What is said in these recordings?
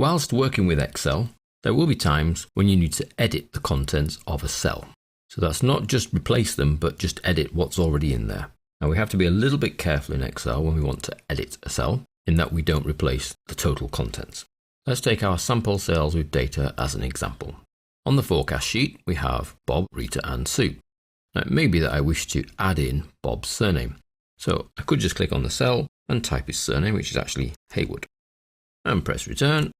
Whilst working with Excel, there will be times when you need to edit the contents of a cell. So that's not just replace them, but just edit what's already in there. Now we have to be a little bit careful in Excel when we want to edit a cell, in that we don't replace the total contents. Let's take our sample cells with data as an example. On the forecast sheet, we have Bob, Rita and Sue. Now it may be that I wish to add in Bob's surname. So I could just click on the cell and type his surname, which is actually Haywood, and press return.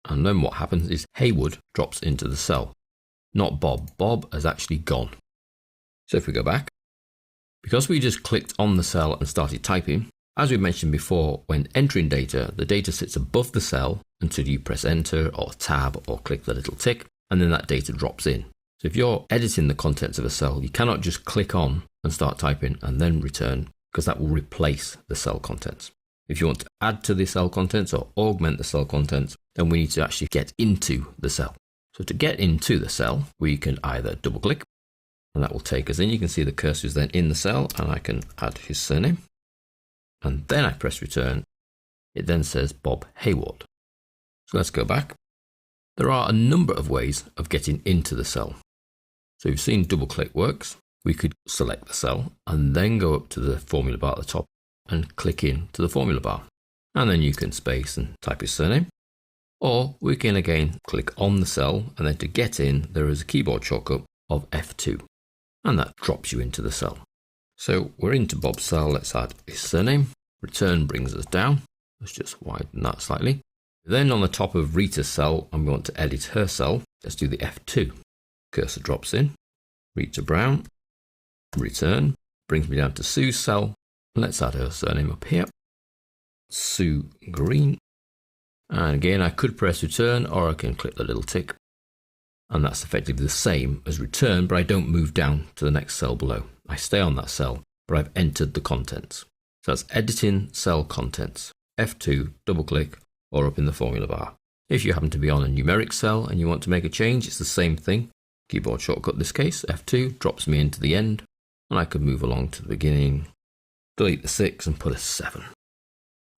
And then what happens is Haywood drops into the cell, not Bob. Bob has actually gone. So if we go back, because we just clicked on the cell and started typing, as we mentioned before, when entering data, the data sits above the cell until you press enter or tab or click the little tick, and then that data drops in. So if you're editing the contents of a cell, you cannot just click on and start typing and then return, because that will replace the cell contents. If you want to add to the cell contents or augment the cell contents, then we need to actually get into the cell. So to get into the cell, we can either double click, and that will take us in. You can see the cursor is then in the cell, and I can add his surname. And then I press return. It then says Bob Hayward. So let's go back. There are a number of ways of getting into the cell. So we've seen double click works. We could select the cell and then go up to the formula bar at the top and click in to the formula bar. And then you can space and type his surname. Or we can again click on the cell, and then to get in, there is a keyboard shortcut of F2. And that drops you into the cell. So we're into Bob's cell. Let's add his surname. Return brings us down. Let's just widen that slightly. Then on the top of Rita's cell, I'm going to edit her cell. Let's do the F2. Cursor drops in. Rita Brown. Return. Brings me down to Sue's cell. Let's add her surname up here. Sue Green. And again, I could press return, or I can click the little tick. And that's effectively the same as return, but I don't move down to the next cell below. I stay on that cell, but I've entered the contents. So that's editing cell contents. F2, double click, or up in the formula bar. If you happen to be on a numeric cell and you want to make a change, it's the same thing. Keyboard shortcut in this case, F2, drops me into the end, and I could move along to the beginning, delete the 6 and put a 7.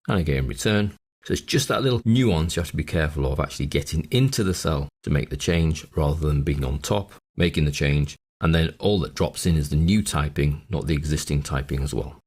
And again, return. So it's just that little nuance you have to be careful of, actually getting into the cell to make the change rather than being on top, making the change, and then all that drops in is the new typing, not the existing typing as well.